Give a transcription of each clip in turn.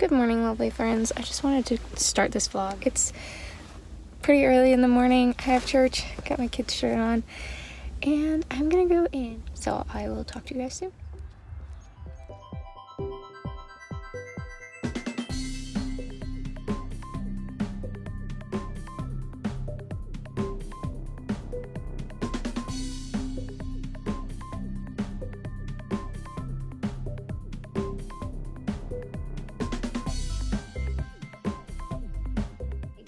Good morning, lovely friends. I just wanted to start this vlog. It's pretty early in the morning. I have church, got my kids' shirt on, and I'm gonna go in. So I will talk to you guys soon.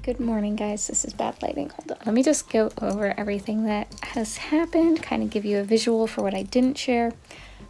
Good morning, guys. This is bad lighting. Hold on. Let me just go over everything that has happened, kind of give you a visual for what I didn't share.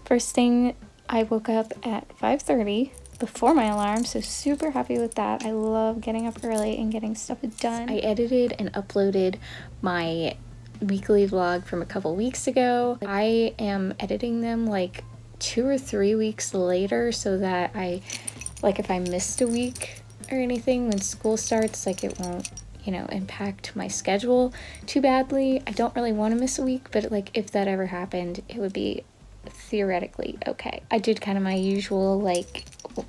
First thing, I woke up at 5:30 before my alarm, so super happy with that. I love getting up early and getting stuff done. I edited and uploaded my weekly vlog from a couple weeks ago. I am editing them like 2 or 3 weeks later so that if I missed a week or anything when school starts, like it won't, impact my schedule too badly. I don't really want to miss a week, but like if that ever happened, it would be theoretically okay. I did kind of my usual,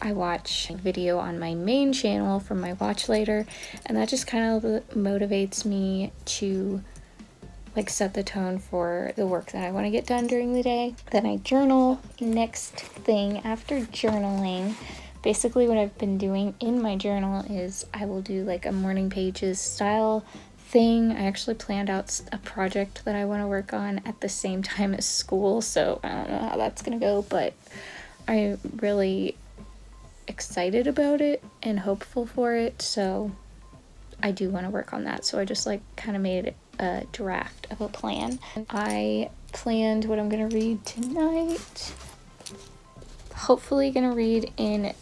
I watch a video on my main channel from my watch later, and that just kind of motivates me to set the tone for the work that I want to get done during the day. Then I journal. Next thing after journaling, basically what I've been doing in my journal is I will do a morning pages style thing. I actually planned out a project that I want to work on at the same time as school, so I don't know how that's gonna go, but I'm really excited about it and hopeful for it, so I do want to work on that. So I just kind of made a draft of a plan. I planned what I'm gonna read tonight. Hopefully gonna read in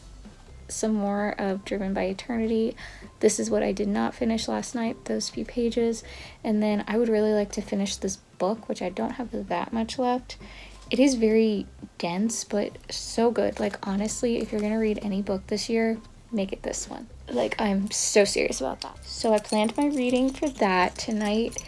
some more of Driven by Eternity. This is what I did not finish last night, those few pages. And then I would really like to finish this book, which I don't have that much left. It is very dense, but so good. Honestly, if you're gonna read any book this year, make it this one. I'm so serious about that. So I planned my reading for that. Tonight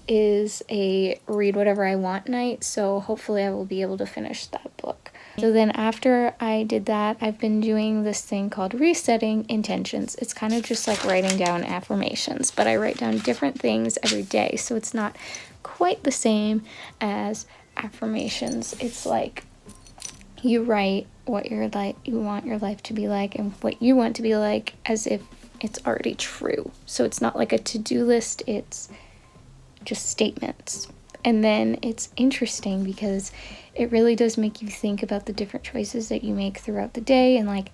is a read whatever I want night, so hopefully I will be able to finish that book. So then after I did that, I've been doing this thing called resetting intentions. It's kind of just writing down affirmations, but I write down different things every day, so it's not quite the same as affirmations. It's you write what you want your life to be like and what you want to be like as if it's already true. So it's not like a to-do list, it's just statements. And then it's interesting because it really does make you think about the different choices that you make throughout the day and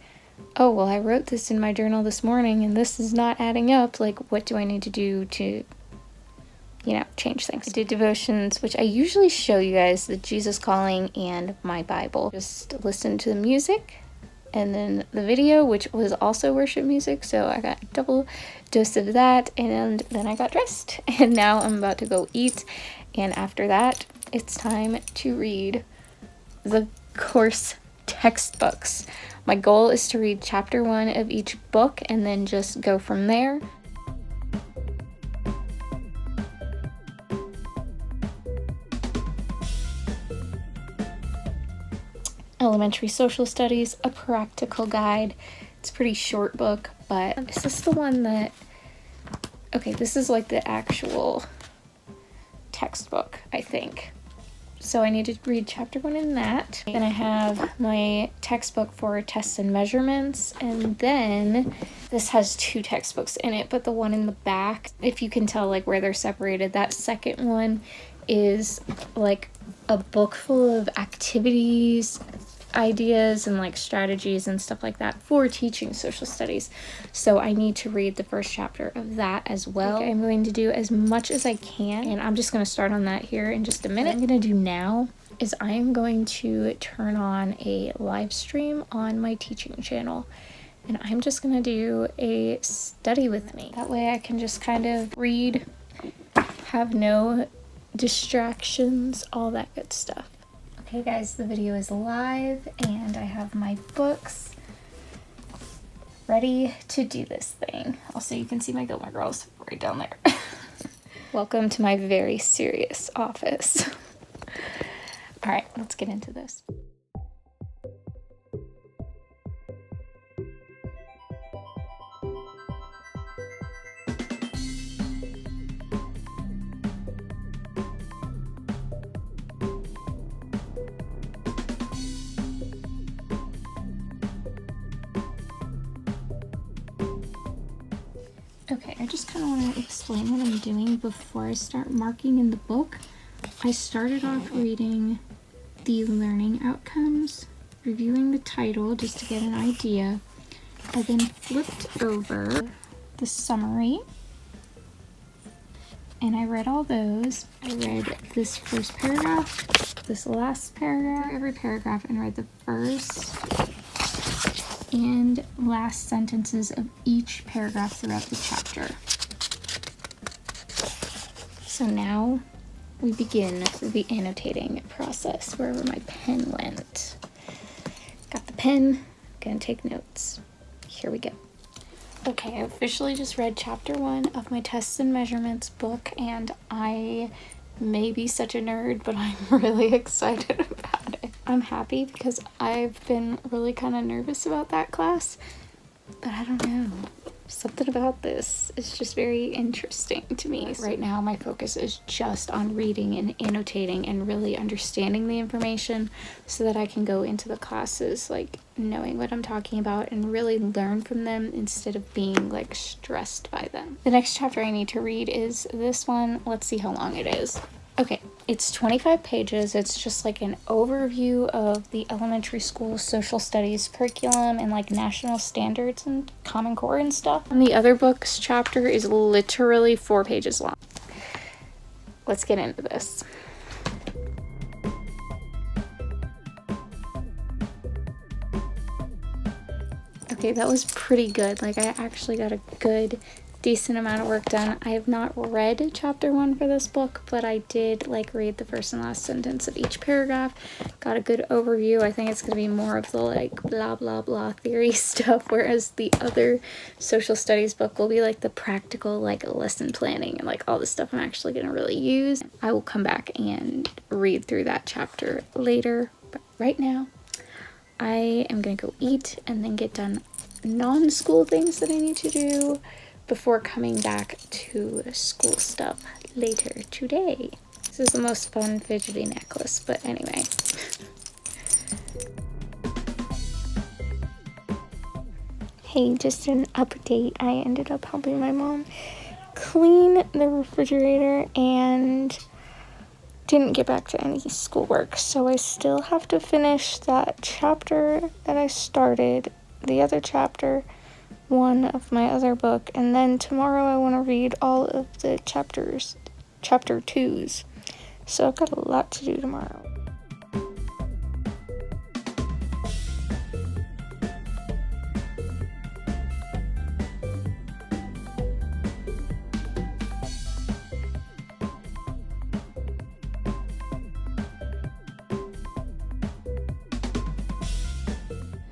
oh, well, I wrote this in my journal this morning and this is not adding up. What do I need to do to, change things? I did devotions, which I usually show you guys, the Jesus Calling and my Bible. Just listen to the music and then the video, which was also worship music, so I got a double dose of that, and then I got dressed, and now I'm about to go eat, and after that, it's time to read the course textbooks. My goal is to read chapter 1 of each book, and then just go from there. Elementary Social Studies, a practical guide. It's a pretty short book, but is this the one that... Okay, this is the actual textbook, I think. So I need to read chapter 1 in that. Then I have my textbook for tests and measurements, and then this has 2 textbooks in it, but the one in the back, if you can tell where they're separated, that second one is a book full of activities, ideas, and strategies and stuff like that for teaching social studies. So I need to read the first chapter of that as well. I'm going to do as much as I can, and I'm just going to start on that here in just a minute. What I'm going to do now is I am going to turn on a live stream on my teaching channel, and I'm just going to do a study with me. That way I can just kind of read, have no distractions, all that good stuff. Okay guys, the video is live and I have my books ready to do this thing. Also, you can see my Gilmore Girls right down there. Welcome to my very serious office. All right, let's get into this. Okay, I just kind of want to explain what I'm doing before I start marking in the book. I started off reading the learning outcomes, reviewing the title just to get an idea. I then flipped over the summary and I read all those. I read this first paragraph, this last paragraph, every paragraph, and read the first and last sentences of each paragraph throughout the chapter. So now we begin the annotating process, wherever my pen went. Got the pen, gonna take notes. Here we go. Okay, I officially just read chapter 1 of my tests and measurements book, and I may be such a nerd, but I'm really excited about it. I'm happy because I've been really kind of nervous about that class, but I don't know. Something about this is just very interesting to me. Right now, my focus is just on reading and annotating and really understanding the information so that I can go into the classes like knowing what I'm talking about and really learn from them instead of being like stressed by them. The next chapter I need to read is this one. Let's see how long it is. Okay, it's 25 pages. It's just like an overview of the elementary school social studies curriculum and like national standards and Common Core and stuff. And the other book's chapter is literally 4 pages long. Let's get into this. Okay, that was pretty good. Like I actually got a good decent amount of work done. I have not read chapter 1 for this book, but I did like read the first and last sentence of each paragraph. Got a good overview. I think it's going to be more of the like blah blah blah theory stuff, whereas the other social studies book will be like the practical like lesson planning and like all the stuff I'm actually going to really use. I will come back and read through that chapter later, but right now I am going to go eat and then get done non-school things that I need to do before coming back to school stuff later today. This is the most fun fidgety necklace, but anyway. Hey, just an update. I ended up helping my mom clean the refrigerator and didn't get back to any schoolwork, so I still have to finish that chapter that I started, the other chapter 1 of my other book, and then tomorrow I want to read all of the chapter 2s. So I've got a lot to do tomorrow.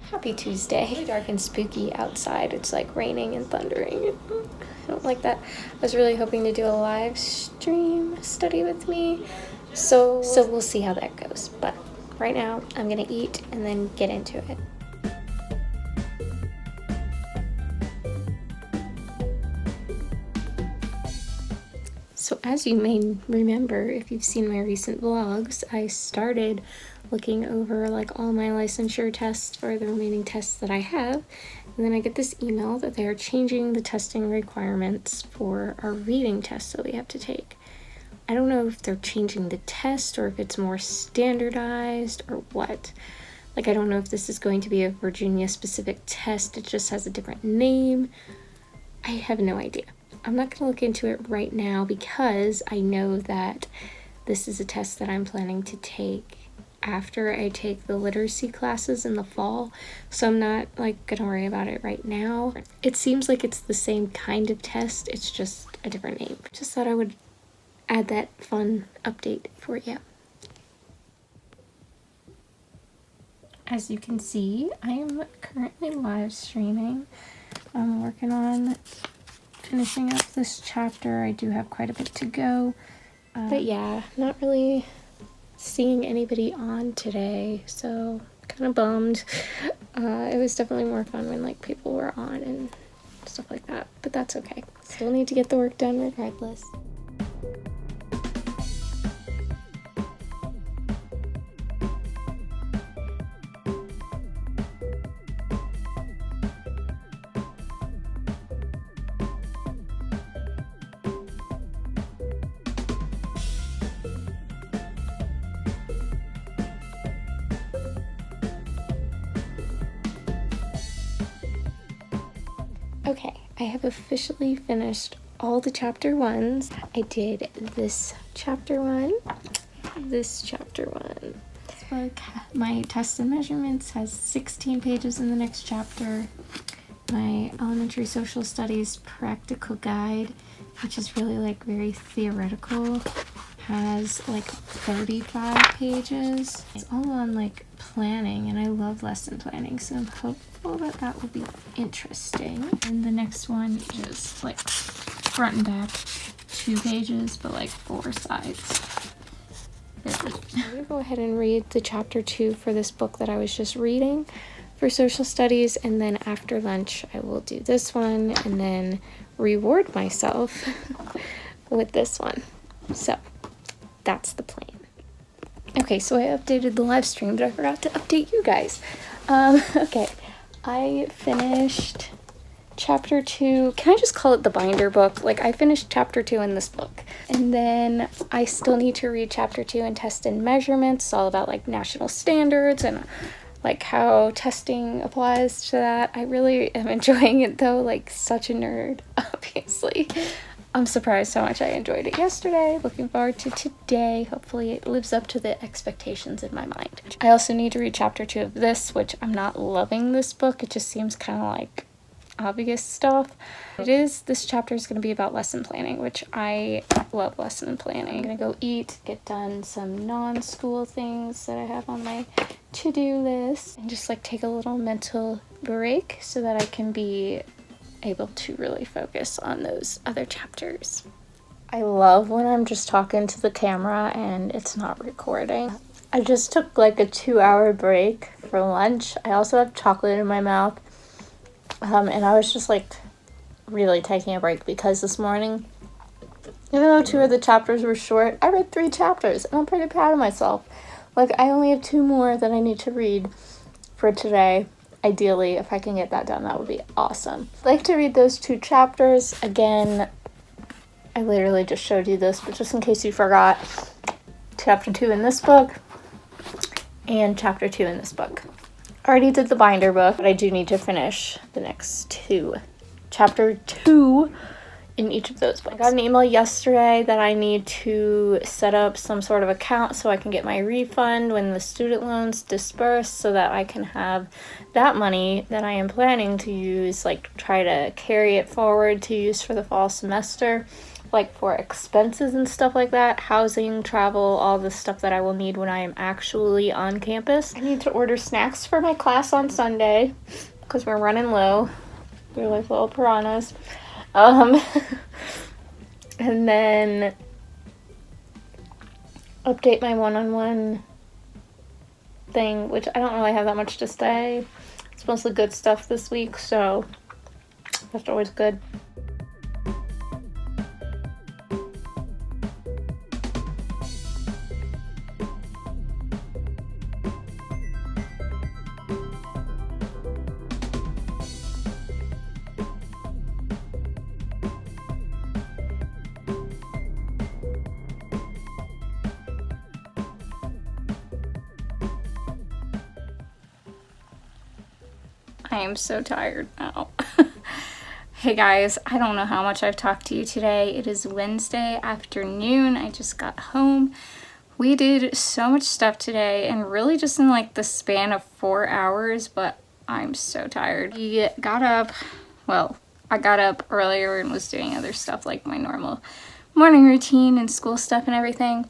Happy Tuesday. It's really dark and spooky outside. It's like raining and thundering. I don't like that. I was really hoping to do a live stream study with me. So we'll see how that goes. But right now I'm gonna eat and then get into it. So as you may remember, if you've seen my recent vlogs, I started looking over like all my licensure tests for the remaining tests that I have, and then I get this email that they are changing the testing requirements for our reading tests that we have to take. I don't know if they're changing the test or if it's more standardized or what. Like I don't know if this is going to be a Virginia specific test, it just has a different name. I have no idea. I'm not going to look into it right now because I know that this is a test that I'm planning to take after I take the literacy classes in the fall, so I'm not like gonna worry about it right now. It seems like it's the same kind of test, it's just a different name. Just thought I would add that fun update for you. As you can see, I am currently live streaming. I'm working on finishing up this chapter. I do have quite a bit to go, but yeah, not really seeing anybody on today, so kind of bummed. It was definitely more fun when like people were on and stuff like that, but that's okay. Still need to get the work done regardless. Okay, I have officially finished all the chapter ones. I did this chapter one, this chapter one. This book, my tests and measurements, has 16 pages in the next chapter. My elementary social studies practical guide, which is really like very theoretical, has like 35 pages. It's all on like planning, and I love lesson planning, so I'm hopeful that that will be interesting. And the next one is like front and back 2 pages, but like 4 sides. I'm gonna go ahead and read the chapter 2 for this book that I was just reading for social studies, and then after lunch I will do this one and then reward myself with this one. So that's the plan. Okay, so I updated the live stream, but I forgot to update you guys. Okay, I finished chapter 2. Can I just call it the binder book? Like, I finished chapter 2 in this book, and then I still need to read chapter 2 in test and measurements, all about like national standards and like how testing applies to that. I really am enjoying it though, like such a nerd, obviously. I'm surprised how much I enjoyed it yesterday. Looking forward to today. Hopefully it lives up to the expectations in my mind. I also need to read chapter 2 of this, which I'm not loving this book. It just seems kind of like obvious stuff. This chapter is going to be about lesson planning, which I love lesson planning. I'm going to go eat, get done some non-school things that I have on my to-do list, and just like take a little mental break so that I can be able to really focus on those other chapters. I love when I'm just talking to the camera and it's not recording. I just took like a 2-hour break for lunch. I also have chocolate in my mouth. And I was just like really taking a break because this morning, even though 2 of the chapters were short, I read 3 chapters and I'm pretty proud of myself. Like, I only have 2 more that I need to read for today. Ideally, if I can get that done, that would be awesome. I'd like to read those 2 chapters. Again, I literally just showed you this, but just in case you forgot, chapter 2 in this book and chapter 2 in this book. I already did the binder book, but I do need to finish the next 2. Chapter 2 in each of those books. I got an email yesterday that I need to set up some sort of account so I can get my refund when the student loans disperse, so that I can have that money that I am planning to use, like try to carry it forward to use for the fall semester, like for expenses and stuff like that, housing, travel, all the stuff that I will need when I am actually on campus. I need to order snacks for my class on Sunday because we're running low. We're like little piranhas. And then update my one-on-one thing, which I don't really have that much to say. It's mostly good stuff this week, so that's always good. I am so tired now. Hey guys, I don't know how much I've talked to you today. It is Wednesday afternoon. I just got home. We did so much stuff today, and really just in like the span of 4 hours, but I'm so tired. We got up, well, I got up earlier and was doing other stuff like my normal morning routine and school stuff and everything.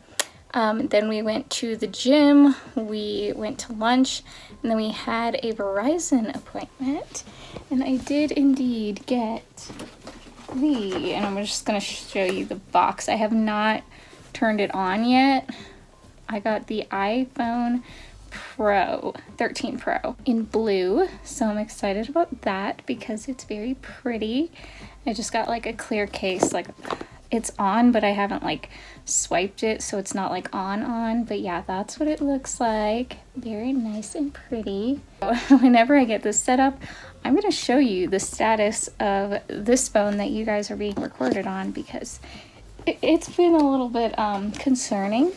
Then we went to the gym, we went to lunch, and then we had a Verizon appointment. And I did indeed get and I'm just going to show you the box. I have not turned it on yet. I got the iPhone Pro, 13 Pro in blue. So I'm excited about that because it's very pretty. I just got like a clear case, like it's on, but I haven't like swiped it, so it's not like on, but yeah, that's what it looks like. Very nice and pretty. Whenever I get this set up, I'm going to show you the status of this phone that you guys are being recorded on, because it's been a little bit concerning,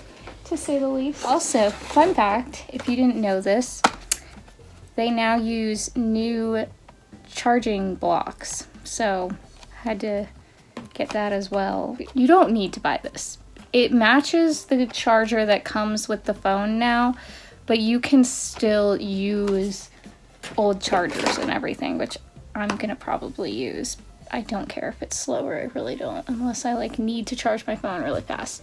to say the least. Also, fun fact, if you didn't know this, they now use new charging blocks so had to get that as well. You don't need to buy this. It matches the charger that comes with the phone now, but you can still use old chargers and everything, which I'm gonna probably use. I don't care if it's slower, I really don't, unless I like need to charge my phone really fast.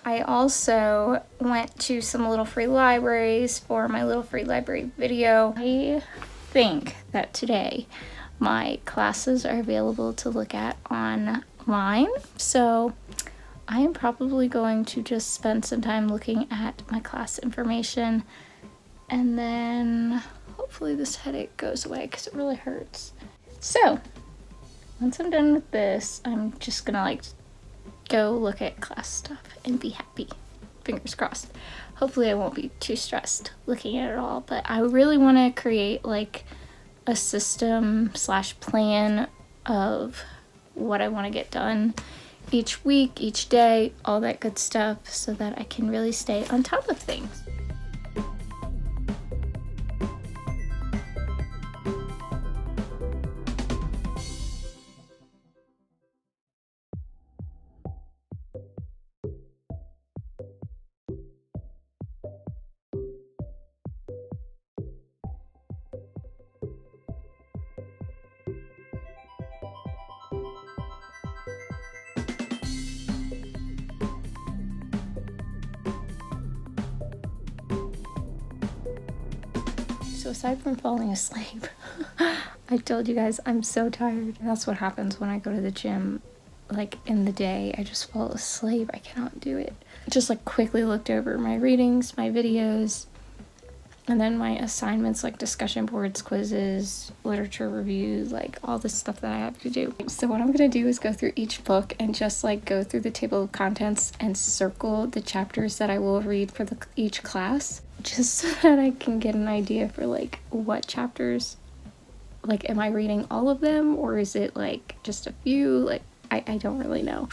I also went to some little free libraries for my little free library video. I think that today my classes are available to look at online, so I am probably going to just spend some time looking at my class information, and then hopefully this headache goes away because it really hurts. So once I'm done with this, I'm just gonna like go look at class stuff and be happy. Fingers crossed. Hopefully I won't be too stressed looking at it all, but I really want to create like a system / plan of what I want to get done each week, each day, all that good stuff, so that I can really stay on top of things. So aside from falling asleep, I told you guys I'm so tired. That's what happens when I go to the gym, like in the day. I just fall asleep. I cannot do it. Just like quickly looked over my readings, my videos, and then my assignments like discussion boards, quizzes, literature reviews, like all this stuff that I have to do. So what I'm gonna do is go through each book and just like go through the table of contents and circle the chapters that I will read for each class, just so that I can get an idea for like what chapters, like am I reading all of them or is it like just a few? Like I don't really know.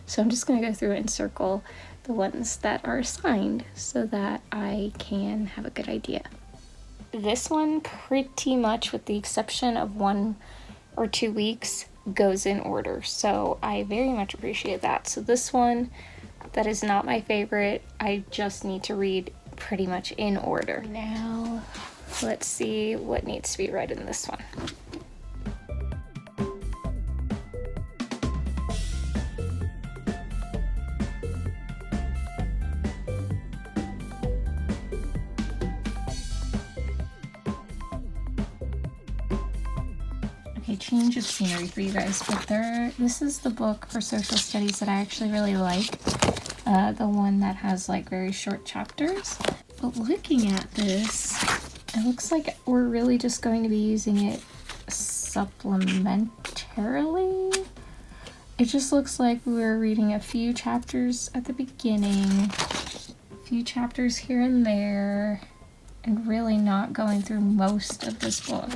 So I'm just gonna go through and circle the ones that are assigned so that I can have a good idea. This one pretty much, with the exception of 1 or 2 weeks, goes in order, so I very much appreciate that. So this one, that is not my favorite. I just need to read pretty much in order. Now let's see what needs to be read in this one. Okay, change of scenery for you guys, but this is the book for social studies that I actually really like. The one that has like very short chapters. But looking at this, it looks like we're really just going to be using it supplementarily. It just looks like we're reading a few chapters at the beginning, a few chapters here and there, and really not going through most of this book.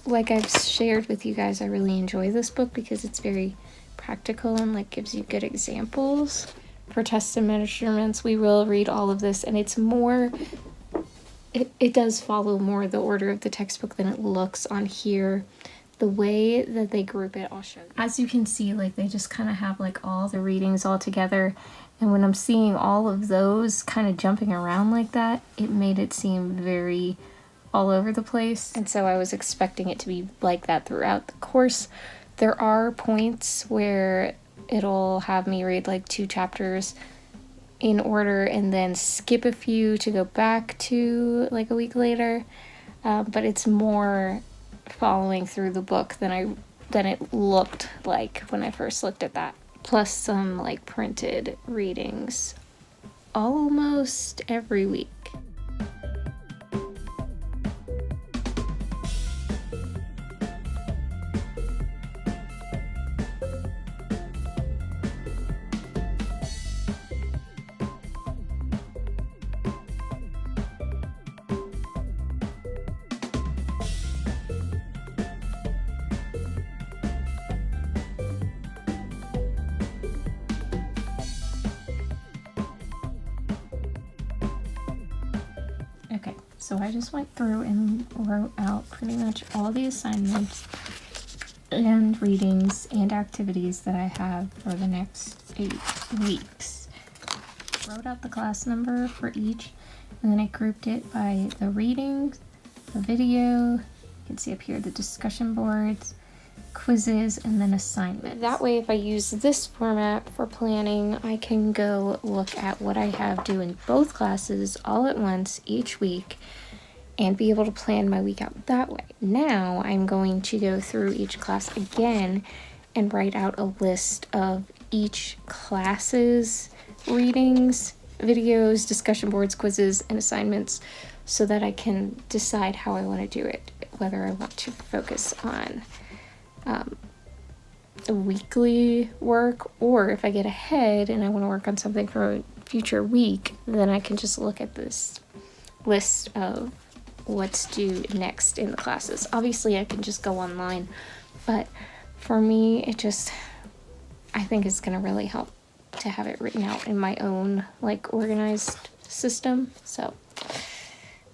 Like I've shared with you guys, I really enjoy this book because it's very practical and like gives you good examples. For tests and measurements, we will read all of this, and it's more, it does follow more the order of the textbook than it looks on here. The way that they group it, I'll show you. As you can see, like they just kind of have like all the readings all together, and when I'm seeing all of those kind of jumping around like that, it made it seem very all over the place, and so I was expecting it to be like that throughout the course. There are points where it'll have me read like 2 chapters in order and then skip a few to go back to like a week later, but it's more following through the book than it looked like when I first looked at that. Plus some like printed readings almost every week. Okay, so I just went through and wrote out pretty much all the assignments and readings and activities that I have for the next 8 weeks. Wrote out the class number for each, and then I grouped it by the readings, the video, you can see up here the discussion boards, quizzes, and then assignments. That way, if I use this format for planning, I can go look at what I have due in both classes all at once each week and be able to plan my week out that way. Now I'm going to go through each class again and write out a list of each class's readings, videos, discussion boards, quizzes, and assignments so that I can decide how I want to do it, whether I want to focus on weekly work, or if I get ahead and I want to work on something for a future week, then I can just look at this list of what's due next in the classes. Obviously I can just go online, but for me I think it's going to really help to have it written out in my own like organized system. So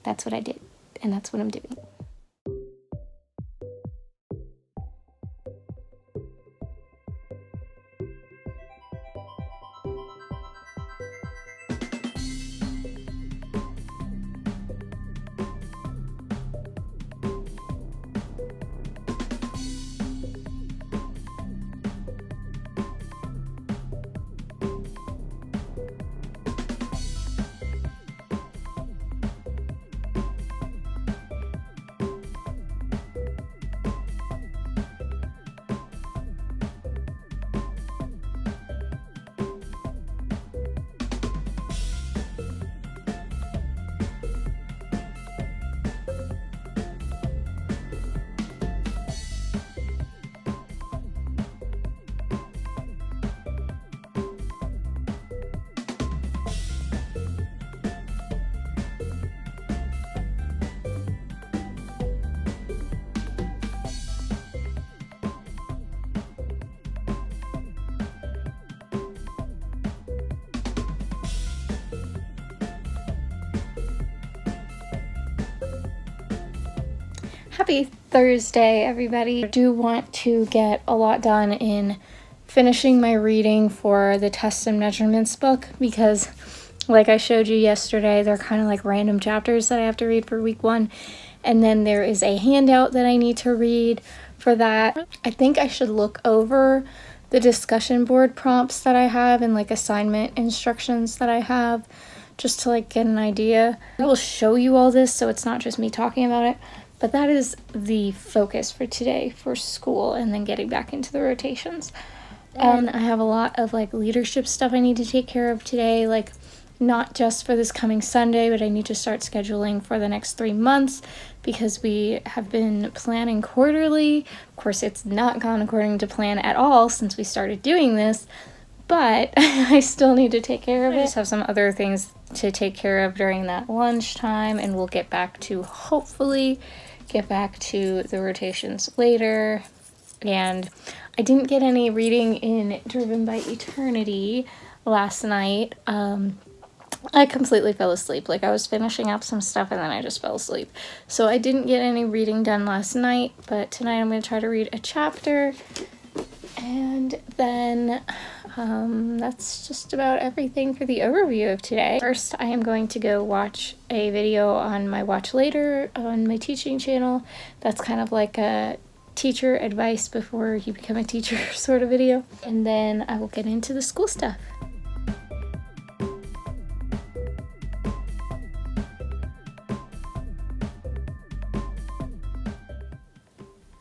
that's what I did, and that's what I'm doing. Happy Thursday, everybody. I do want to get a lot done in finishing my reading for the tests and measurements book, because like I showed you yesterday, they're kind of like random chapters that I have to read for week 1. And then there is a handout that I need to read for that. I think I should look over the discussion board prompts that I have and like assignment instructions that I have, just to like get an idea. I will show you all this so it's not just me talking about it. But that is the focus for today for school, and then getting back into the rotations. And I have a lot of like leadership stuff I need to take care of today, like not just for this coming Sunday, but I need to start scheduling for the next 3 months because we have been planning quarterly. Of course, it's not gone according to plan at all since we started doing this, but I still need to take care of it. I just have some other things to take care of during that lunchtime, and we'll get back to hopefully get back to the rotations later. And I didn't get any reading in Driven by Eternity last night. I completely fell asleep. Like I was finishing up some stuff and then I just fell asleep. So I didn't get any reading done last night, but tonight I'm going to try to read a chapter. And then that's just about everything for the overview of today. First, I am going to go watch a video on my Watch Later on my teaching channel. That's kind of like a teacher advice before you become a teacher sort of video. And then I will get into the school stuff.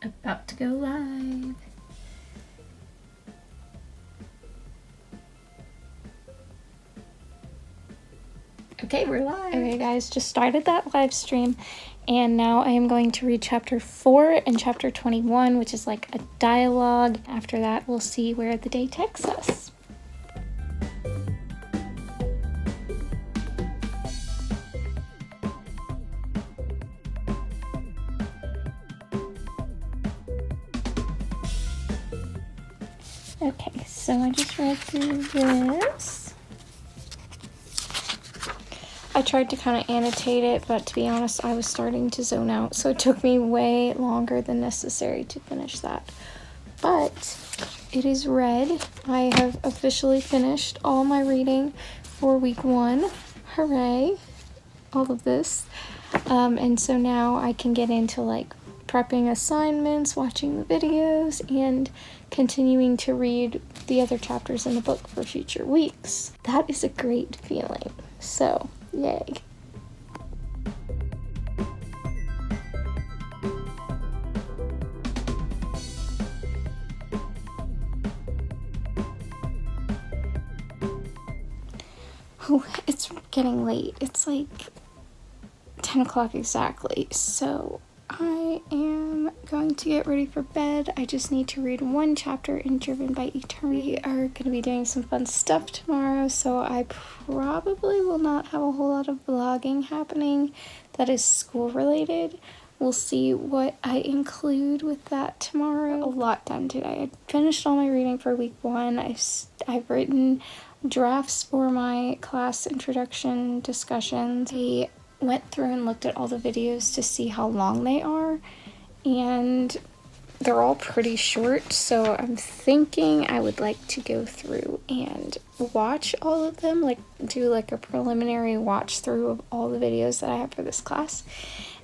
About to go live. Okay, we're live. Okay, guys, just started that live stream, and now I am going to read chapter 4 and chapter 21, which is like a dialogue. After that, we'll see where the day takes us. Okay, so I just read through this. I tried to kind of annotate it, but to be honest, I was starting to zone out, so it took me way longer than necessary to finish that. but it is read. I have officially finished all my reading for week 1. Hooray! All of this. And so now I can get into like prepping assignments, watching the videos, and continuing to read the other chapters in the book for future weeks. That is a great feeling. So, yay. Oh, it's getting late. It's like 10 o'clock exactly, so I am going to get ready for bed. I just need to read 1 chapter in Driven by Eternity. We are going to be doing some fun stuff tomorrow, so I probably will not have a whole lot of vlogging happening that is school related. We'll see what I include with that tomorrow. A lot done today. I finished all my reading for week 1. I've written drafts for my class introduction discussions. I went through and looked at all the videos to see how long they are, and they're all pretty short, so I'm thinking I would like to go through and watch all of them, like do like a preliminary watch through of all the videos that I have for this class,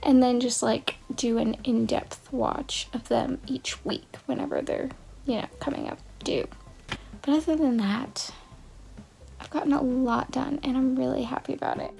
and then just like do an in-depth watch of them each week whenever they're, you know, coming up due. But other than that, I've gotten a lot done and I'm really happy about it.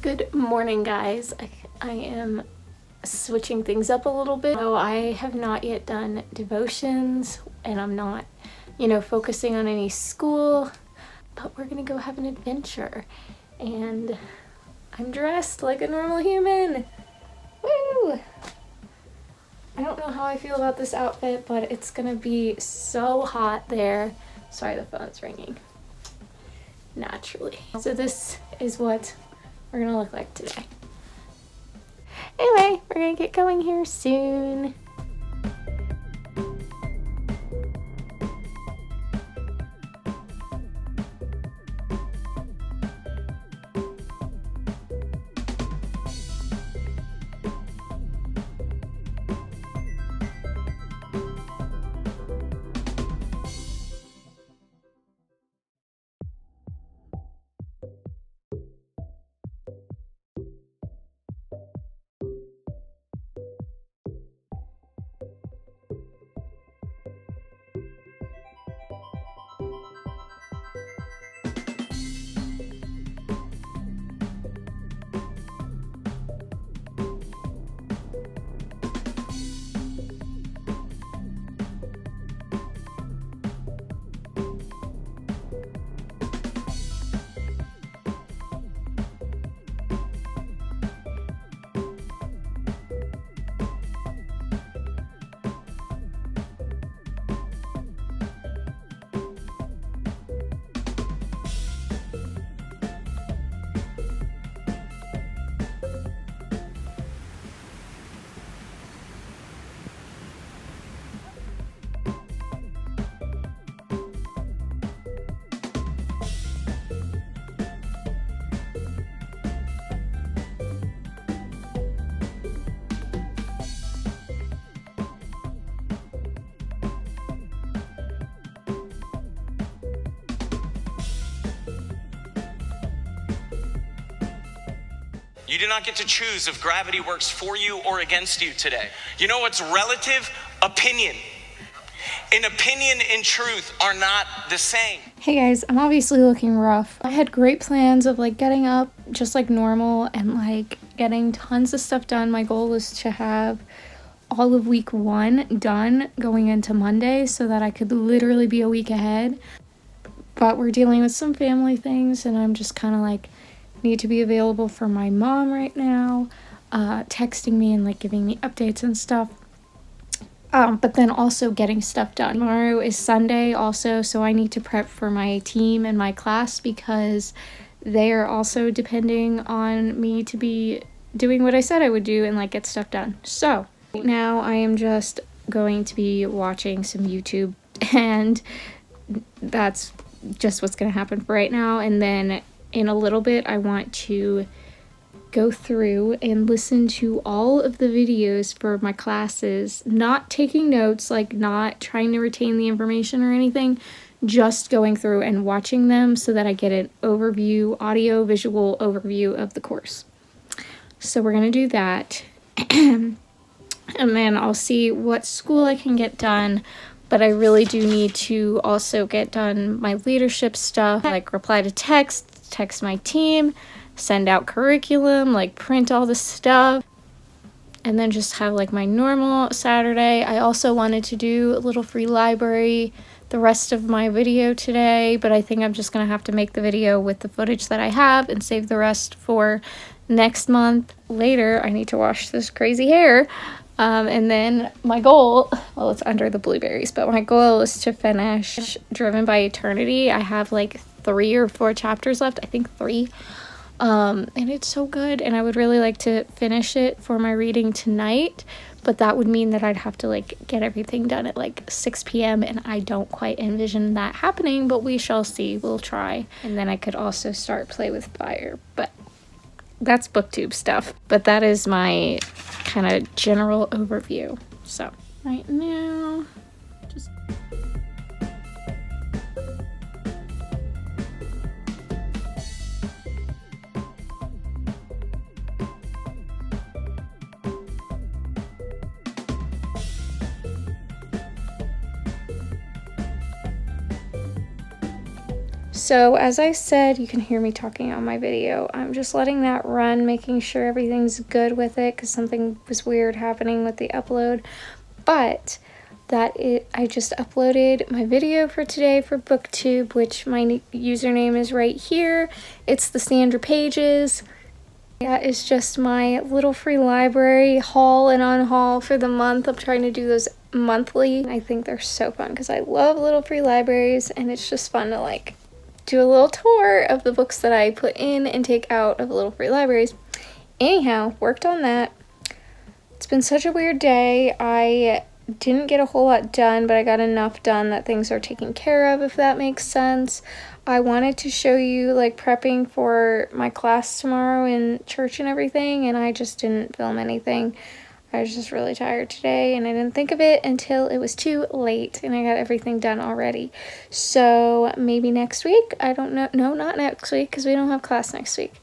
Good morning, guys. I am switching things up a little bit. So I have not yet done devotions, and I'm not, you know, focusing on any school, but we're gonna go have an adventure, and I'm dressed like a normal human. Woo! I don't know how I feel about this outfit, but it's gonna be so hot there. Sorry, the phone's ringing. Naturally. So this is what we're gonna look like today. Anyway, we're gonna get going here soon. You do not get to choose if gravity works for you or against you today. You know what's relative? Opinion. An opinion and truth are not the same. Hey guys, I'm obviously looking rough. I had great plans of like getting up just like normal and like getting tons of stuff done. My goal was to have all of week 1 done going into Monday so that I could literally be a week ahead. But we're dealing with some family things, and I'm just kind of like, need to be available for my mom right now, texting me and like giving me updates and stuff. But then also getting stuff done. Tomorrow is Sunday also, so I need to prep for my team and my class because they are also depending on me to be doing what I said I would do and like get stuff done. So right now I am just going to be watching some YouTube, and that's just what's going to happen for right now. And then in a little bit I want to go through and listen to all of the videos for my classes, not taking notes, like not trying to retain the information or anything, just going through and watching them so that I get an overview, audio, visual overview of the course. So we're going to do that. And then I'll see what school I can get done, but I really do need to also get done my leadership stuff, like reply to text my team, send out curriculum, like print all the stuff, and then just have like my normal Saturday. I also wanted to do a little free library the rest of my video today, but I think I'm just gonna have to make the video with the footage that I have and save the rest for next month. Later, I need to wash this crazy hair. And then my goal, well, it's under the blueberries, but my goal is to finish Driven by Eternity. I have like 3 or 4 chapters left, I think 3. And it's so good, and I would really like to finish it for my reading tonight, but that would mean that I'd have to like get everything done at like 6 p.m. and I don't quite envision that happening, but we shall see. We'll try. And then I could also start Play with Fire, but that's booktube stuff. But that is my kind of general overview. So right now, just so as I said, you can hear me talking on my video. I'm just letting that run, making sure everything's good with it because something was weird happening with the upload. But I just uploaded my video for today for BookTube, which my username is right here. It's the Sandra Pages. That is just my little free library haul and unhaul for the month. I'm trying to do those monthly. I think they're so fun because I love little free libraries, and it's just fun to like do a little tour of the books that I put in and take out of little free libraries. Anyhow, worked on that. It's been such a weird day. I didn't get a whole lot done, but I got enough done that things are taken care of, if that makes sense. I wanted to show you like prepping for my class tomorrow in church and everything, and I just didn't film anything. I was just really tired today, and I didn't think of it until it was too late, and I got everything done already. So maybe next week, I don't know. No, not next week, because we don't have class next week.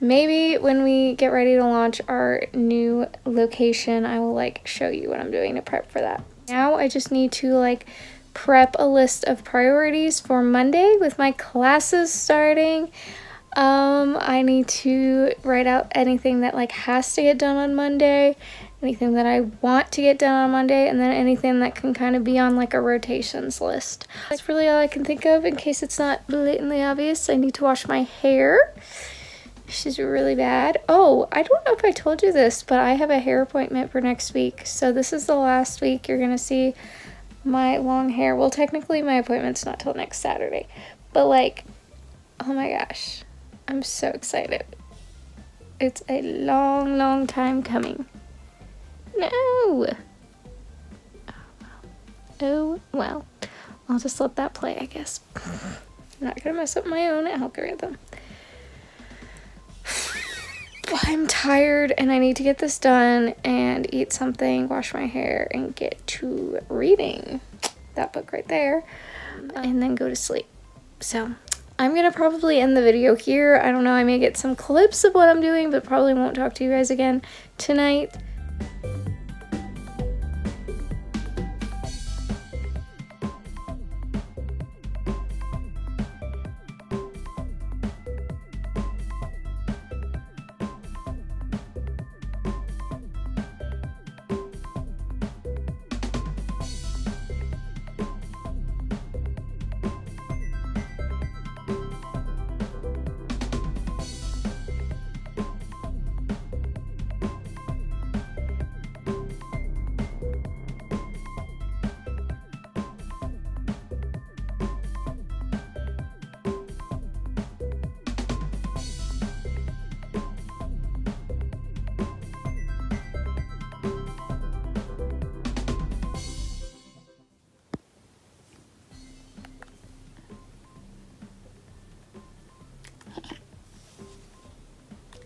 Maybe when we get ready to launch our new location, I will like show you what I'm doing to prep for that. Now I just need to like prep a list of priorities for Monday with my classes starting. I need to write out anything that like has to get done on Monday, anything that I want to get done on Monday, and then anything that can kind of be on like a rotations list. That's really all I can think of in case it's not blatantly obvious. I need to wash my hair. She's really bad. Oh, I don't know if I told you this, but I have a hair appointment for next week. So this is the last week you're going to see my long hair. Well, technically my appointment's not till next Saturday. But like, oh my gosh, I'm so excited. It's a long, long time coming. No. Oh, well. I'll just let that play, I guess. I'm not going to mess up my own algorithm. I'm tired and I need to get this done and eat something, wash my hair, and get to reading that book right there, and then go to sleep. So I'm gonna probably end the video here. I don't know, I may get some clips of what I'm doing, but probably won't talk to you guys again tonight.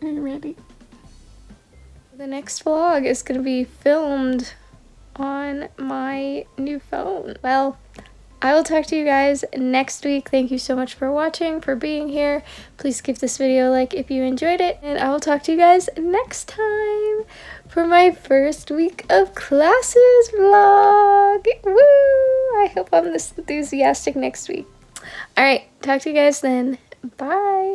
Are you ready? The next vlog is gonna be filmed on my new phone. Well, I will talk to you guys next week. Thank you so much for watching, for being here. Please give this video a like if you enjoyed it, and I will talk to you guys next time for my first week of classes vlog. Woo! I hope I'm this enthusiastic next week. All right, talk to you guys then. Bye.